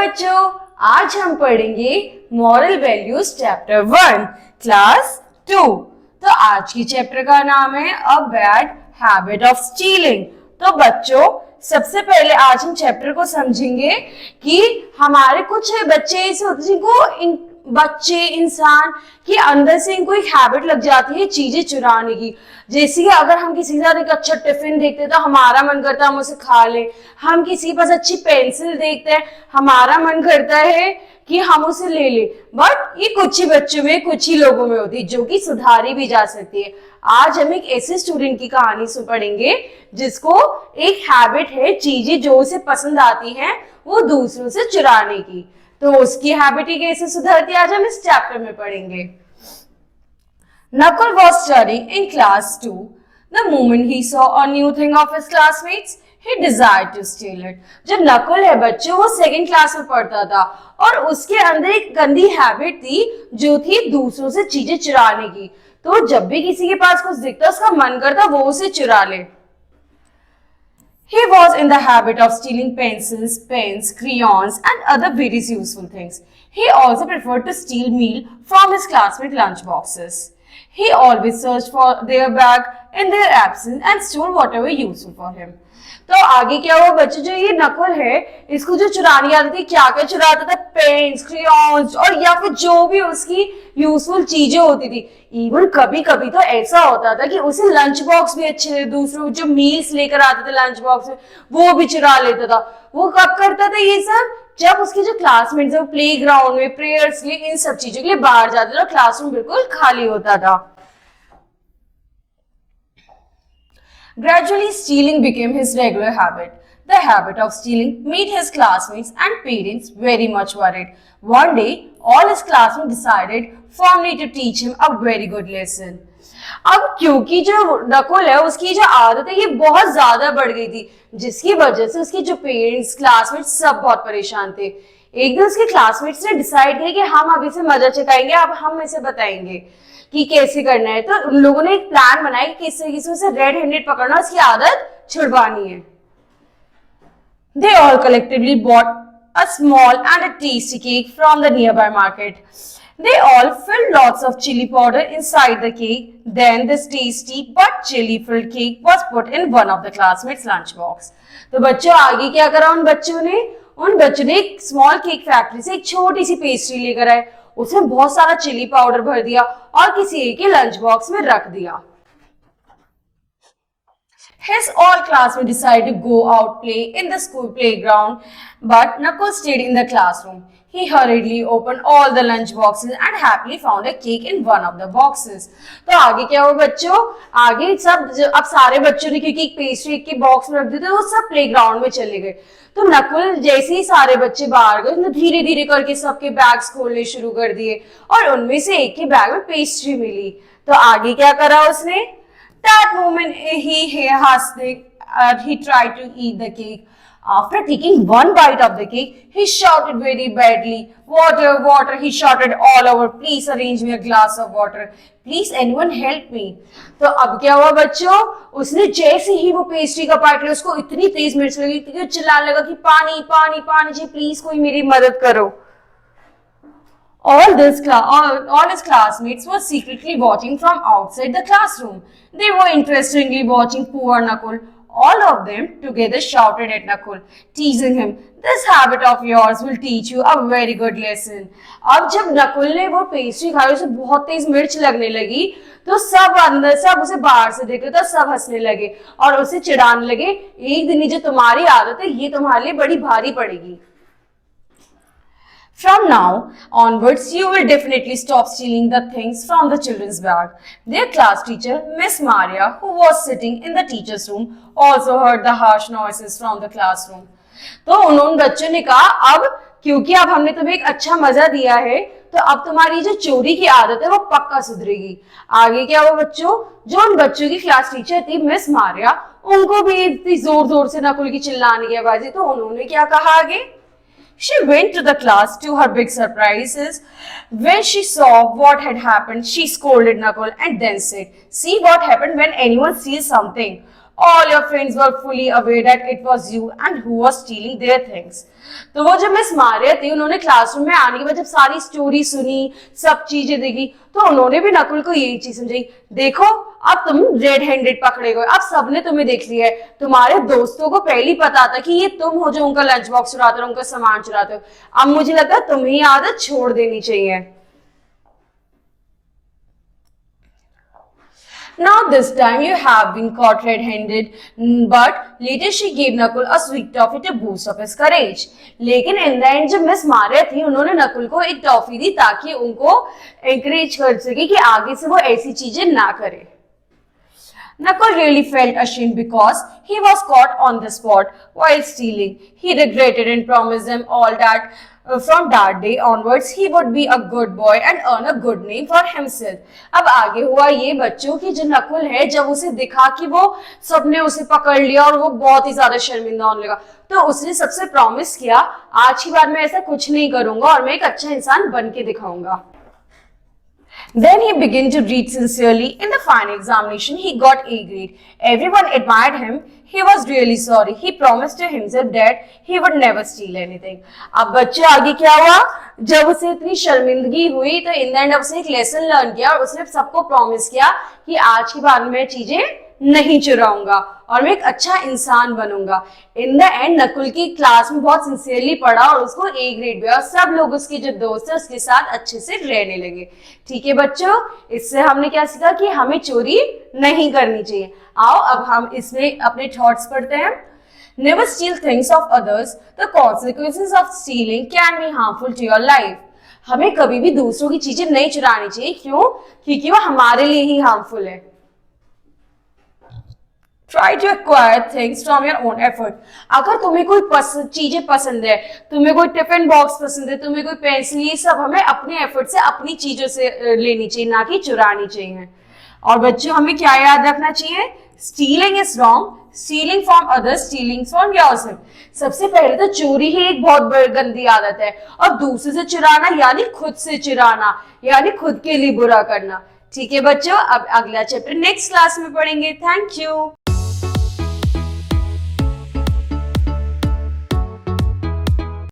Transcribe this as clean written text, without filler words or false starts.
बच्चों, आज हम पढ़ेंगे मॉरल वैल्यूज चैप्टर 1 क्लास 2। तो आज की चैप्टर का नाम है a bad habit of stealing. तो बच्चों, सबसे पहले आज हम चैप्टर को समझेंगे कि हमारे कुछ बच्चे ऐसे होते हैं जिनको बच्चे इंसान के अंदर से इनको एक हैबिट लग जाती है चीजें चुराने की। जैसे कि अगर हम किसी के साथ एक अच्छा टिफिन देखते हैं तो हमारा मन करता है हम उसे खा लें। हम किसी के पास अच्छी पेंसिल देखते हैं, हमारा मन करता है कि हम उसे ले लें। बट ये कुछ ही बच्चों में, कुछ ही लोगों में होती है, जो कि सुधारी भी जा सकती है। आज हम एक ऐसे स्टूडेंट की कहानी सुन पढ़ेंगे जिसको एक हैबिट है चीजें जो उसे पसंद आती हैं वो दूसरों से चुराने की। तो उसकी हैबिट ही कैसे सुधरती है आज हम इस चैप्टर में पढ़ेंगे। Nakul was studying in class 2. The moment he saw a new thing of his classmates, he desired to steal it. जब नकुल है बच्चों, वो सेकंड क्लास में पढ़ता था और उसके अंदर एक गंदी हैबिट थी जो थी दूसरों से चीजें चुराने की। तो जब भी किसी के पास कुछ दिखता उसका मन करता वो उसे चुरा ले। He was in the habit of stealing pencils, pens, crayons and other very useful things. He also preferred to steal meal from his classmates' lunch boxes. He always searched for their bag in their absence and stole whatever useful for him. तो आगे क्या हुआ बच्चों, जो ये नकुल है इसको जो चुरानी आती थी, क्या क्या चुराता था, पेन्स, क्रेयॉन्स और या फिर जो भी उसकी यूजफुल चीजें होती थी। इवन कभी कभी तो ऐसा होता था कि उसे लंच बॉक्स भी अच्छे थे, दूसरों जो मील्स लेकर आते थे लंच बॉक्स में वो भी चुरा लेता था। वो कब करता था ये सब? जब उसके जो क्लासमेट्स वो प्ले ग्राउंड में प्रेयर्स के लिए इन सब चीजों के लिए बाहर जाते थे, क्लासरूम बिल्कुल खाली होता था। Gradually, stealing became his regular habit. The habit of stealing made his classmates and parents very much worried. One day, all his classmates decided firmly to teach him a very good lesson. अब क्योंकि जो नकुल है उसकी जो आदत है ये बहुत ज्यादा बढ़ गई थी, जिसकी वजह से उसके जो पेरेंट्स, क्लासमेट्स सब बहुत परेशान थे। एक दिन उसके क्लासमेट्स ने डिसाइड किया कि हम अब इसे मजा चखाएंगे, अब हम इसे बताएंगे कि कैसे करना है। तो उन लोगों ने एक प्लान बनाया कि किस तरीके से उसे रेड हैंडेड पकड़ना, उसकी आदत छुड़वानी है। They all collectively bought a small and a tasty cake from the nearby market. They all filled lots of chili powder inside the cake. Then this tasty but chili-filled cake was put in one of the classmates' lunch box. तो बच्चों आगे क्या करा उन बच्चों ने? उन बच्चों ने एक स्मॉल केक फैक्ट्री से एक छोटी सी पेस्ट्री लेकर आए, उसमें बहुत सारा चिली पाउडर भर दिया और किसी एक के लंच बॉक्स में रख दिया। His all classmates decided to go out play in the school playground, but Nakul stayed in the classroom. He hurriedly opened all the lunch boxes and happily found a cake in one of the boxes. तो आगे क्या हुआ बच्चों? आगे सब अब सारे बच्चों ने क्योंकि एक पेस्ट्री के बॉक्स में रख दिए थे, वो सब प्लेग्राउंड में चले गए। तो नकुल जैसे ही सारे बच्चे बाहर गए, उसने धीरे धीरे करके सबके बैग्स खोलने शुरू कर दिए और उनमें से एक के बैग में पेस्ट्री मिली। तो आगे क्या करा उसने? That moment he tried to eat the cake. After taking one bite of the cake, he shouted very badly, "Water, water!" He shouted all over. "Please arrange me a glass of water. Please anyone help me." तो अब क्या हुआ बच्चों? उसने जैसे ही वो pastry का bite लिया, उसको इतनी तेज मिर्च लगी कि चिल्लाने लगा कि पानी पानी पानी जी, प्लीज कोई मेरी मदद करो। All his classmates were secretly watching from outside the classroom. They were interestingly watching poor Nakul. All of them together shouted at Nakul, teasing him, "This habit of yours will teach you a very good lesson." अब जब नकुल ने वो pastry खाई, उसे बहुत तेज मिर्च लगने लगी, तो सब अंदर सब उसे बाहर से देख रहे थे, सब हंसने लगे और उसे चिढ़ाने लगे, एक दिन जो तुम्हारी आदत है ये तुम्हारे लिए बड़ी भारी पड़ेगी। From now onwards, you will definitely stop stealing the things from the children's bag. Their class teacher, Miss Maria, who was sitting in the teacher's room, also heard the harsh noises from the classroom. तो उन्होंने बच्चों ने कहा, अब क्योंकि अब हमने तुम्हें एक अच्छा मजा दिया है, तो अब तुम्हारी जो चोरी की आदत है वो पक्का सुधरेगी। आगे क्या हुआ बच्चों? जो उन बच्चों की क्लास टीचर थी मिस मारिया, उनको भी इतनी जोर जोर से नकुल की चिल्लाने की आवाज, तो उन्होंने क्या कहा आगे? She went to the class. To her big surprises, when she saw what had happened, she scolded Nakul and then said, "See what happened when anyone steals something. All your friends were fully aware that it was you and who was stealing their things." तो वो जब miss Maria थी, उन्होंने classroom में आने के बाद जब सारी स्टोरी सुनी, सब चीजें देखी, तो उन्होंने भी नकुल को यही चीज समझाई, देखो अब तुम रेड हैंडेड पकड़े गए, अब सबने तुम्हें देख लिया है, तुम्हारे दोस्तों को पहले ही पता था कि ये तुम हो जो उनका लंच बॉक्स चुराते हो, उनका सामान चुराते हो, अब मुझे लगता है तुम्हें ये आदत छोड़ देनी चाहिए। Now this time you have been caught red-handed, but later she gave Nakul a sweet toffee to boost up his courage. लेकिन in the end जब मिस मारिया थी, उन्होंने नकुल को एक टॉफी दी ताकि उनको encourage कर सके कि आगे से वो ऐसी चीजें ना करे। Nakul really felt ashamed because he was caught on the spot while stealing. He regretted and promised them all that from that day onwards he would be a good boy and earn a good name for himself. अब आगे हुआ ये बच्चों की, जो नकुल है जब उसे दिखा कि वो सबने उसे पकड़ लिया और वो बहुत ही ज्यादा शर्मिंदा होने लगा, तो उसने सबसे प्रॉमिस किया, आज की बार मैं ऐसा कुछ नहीं करूंगा और मैं एक अच्छा इंसान बन के दिखाऊंगा। Then he began to read sincerely. In the final examination, he got A grade. Everyone admired him. He was really sorry. He promised to himself that he would never steal anything. अब बच्चे आगे क्या हुआ, जब उसे इतनी शर्मिंदगी हुई तो इन द एंड उसने एक लेसन लर्न किया और उसने सबको प्रॉमिस किया कि आज के बाद मैं चीजें नहीं चुराऊंगा और मैं एक अच्छा इंसान बनूंगा। इन द एंड नकुल की क्लास में बहुत सिंसियरली पढ़ा और उसको ए ग्रेड भी, और सब लोग उसके जो दोस्त है उसके साथ अच्छे से रहने लगे। ठीक है बच्चों, इससे हमने क्या सीखा कि हमें चोरी नहीं करनी चाहिए। आओ अब हम इसमें अपने थॉट्स पढ़ते हैं। Never steal things of others. The consequences of stealing can be harmful to your life. हमें कभी भी दूसरों की चीजें नहीं चुरानी चाहिए। क्यों? क्योंकि वो हमारे लिए ही हार्मफुल है। Try to acquire things from your own effort. अगर तुम्हें कोई चीजें पसंद है, तुम्हें कोई टिफिन बॉक्स पसंद है, तुम्हें कोई पेंसिल, ये सब हमें अपने एफर्ट से अपनी चीजों से लेनी चाहिए, ना कि चुरानी चाहिए। और बच्चों हमें क्या याद रखना चाहिए? Stealing is wrong. Stealing from others, stealing from yourself. सबसे पहले तो चोरी ही एक बहुत गंदी आदत है, और दूसरे से चुराना यानी खुद से चुराना, यानी खुद के लिए बुरा करना। ठीक है बच्चों, अब अगला चैप्टर नेक्स्ट क्लास में पढ़ेंगे। Thank you.